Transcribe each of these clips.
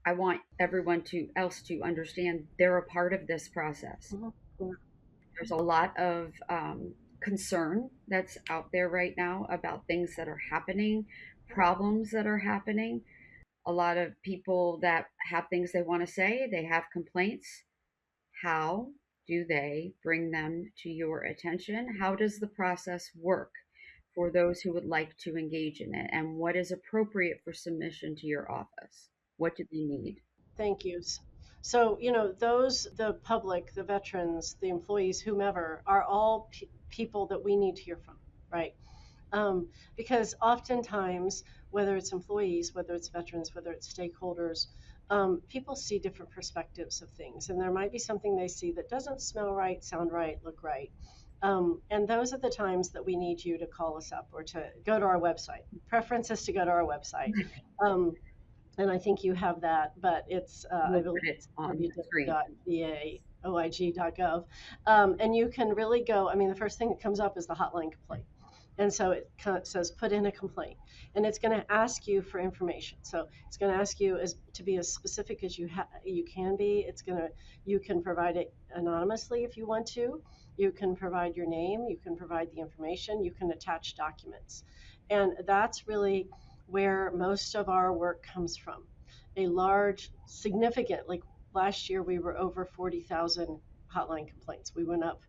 I want everyone else to understand they're a part of this process. Mhm. Yeah. There's a lot of concern that's out there right now about things that are happening, problems that are happening. A lot of people that have things they want to say, they have complaints. How do they bring them to your attention? How does the process work for those who would like to engage in it? And what is appropriate for submission to your office? What do they need? Thank you. So, those, the public, the veterans, the employees, whomever, are all people that we need to hear from, right? Because oftentimes, whether it's employees, whether it's veterans, whether it's stakeholders, people see different perspectives of things. And there might be something they see that doesn't smell right, sound right, look right. And those are the times that we need you to call us up or to go to our website. Preference is to go to our website. Um, and I think you have that, but it's, I We'll believe put it it's on the screen. www.vaoig.gov. And you can really go, I mean, the first thing that comes up is the hotline complaint. And so it kind of says, put in a complaint. And it's going to ask you for information. So it's going to ask you to be as specific as you can be. You can provide it anonymously if you want to. You can provide your name. You can provide the information. You can attach documents. And that's really where most of our work comes from. A large, significant, like last year, we were over 40,000 hotline complaints. We went up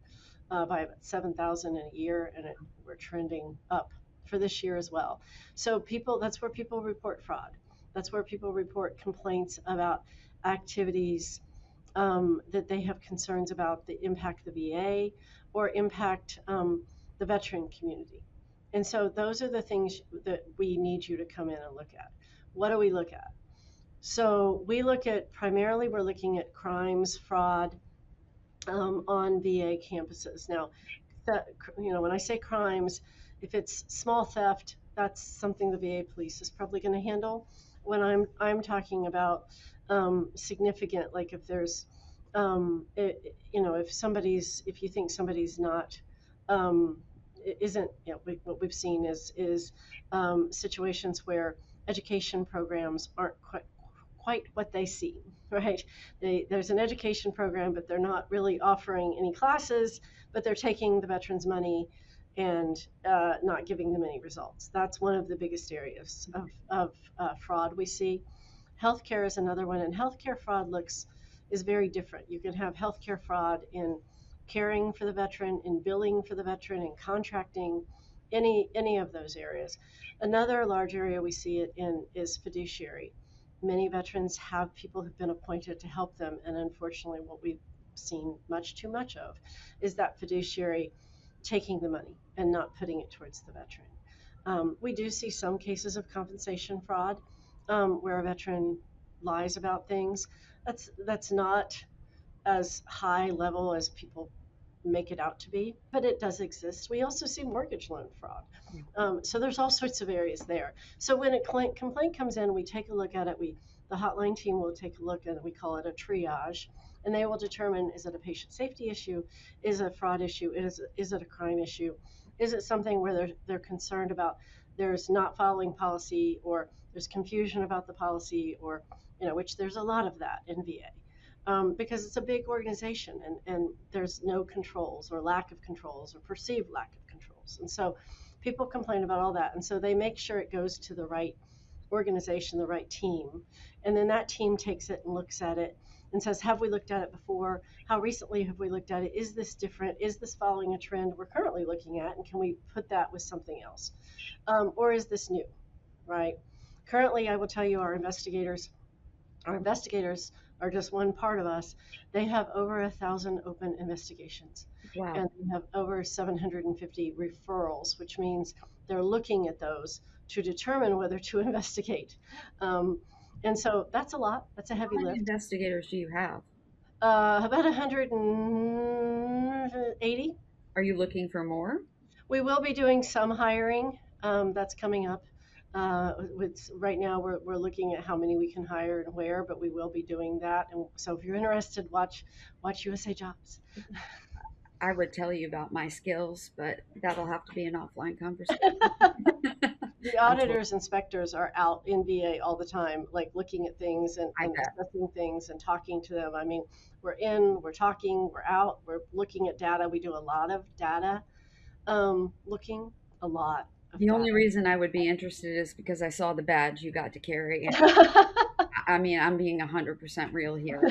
by about 7,000 in a year, and we're trending up for this year as well. So that's where people report fraud. That's where people report complaints about activities that they have concerns about the impact of the VA or impact the veteran community. And so those are the things that we need you to come in and look at. What do we look at? So we look at primarily we're looking at crimes, fraud on VA campuses. Now, when I say crimes, if it's small theft, that's something the VA police is probably going to handle. When I'm talking about significant, like if there's, if you think somebody's not, isn't, what we've seen is situations where education programs aren't quite what they seem, right? There's an education program, but they're not really offering any classes, but they're taking the veterans' money and not giving them any results. That's one of the biggest areas of fraud we see. Healthcare is another one, and healthcare fraud is very different. You can have healthcare fraud in caring for the veteran, in billing for the veteran, in contracting, any of those areas. Another large area we see it in is fiduciary. Many veterans have people who've been appointed to help them, and unfortunately, what we've seen much too much of is that fiduciary taking the money and not putting it towards the veteran. We do see some cases of compensation fraud where a veteran lies about things. That's not as high level as people make it out to be, but it does exist. We also see mortgage loan fraud. So there's all sorts of areas there. So when a complaint comes in, we take a look at it. The hotline team will take a look at it. We call it a triage, and they will determine: is it a patient safety issue? Is it a fraud issue? Is it a crime issue? Is it something where they're concerned about there's not following policy, or there's confusion about the policy, or which there's a lot of that in VA. Because it's a big organization, and there's no controls or lack of controls or perceived lack of controls. And so people complain about all that. And so they make sure it goes to the right organization, the right team. And then that team takes it and looks at it and says, have we looked at it before? How recently have we looked at it? Is this different? Is this following a trend we're currently looking at? And can we put that with something else? Or is this new, right? Currently, I will tell you our investigators are just one part of us. They have over 1,000 open investigations, Wow. and they have over 750 referrals, which means they're looking at those to determine whether to investigate. And so that's a lot. That's a How heavy many lift. investigators do you have? About 180. Are you looking for more? We will be doing some hiring. That's coming up. Right now, we're looking at how many we can hire and where, but we will be doing that. And so, if you're interested, watch USA Jobs. I would tell you about my skills, but that'll have to be an offline conversation. The I'm told. auditors, inspectors are out in VA all the time, like looking at things I and bet. assessing things and talking to them. I mean, we're in, we're talking, we're out, we're looking at data. We do a lot of data looking, a lot of The only data. reason I would be interested is because I saw the badge you got to carry. And I mean, I'm being 100% real here.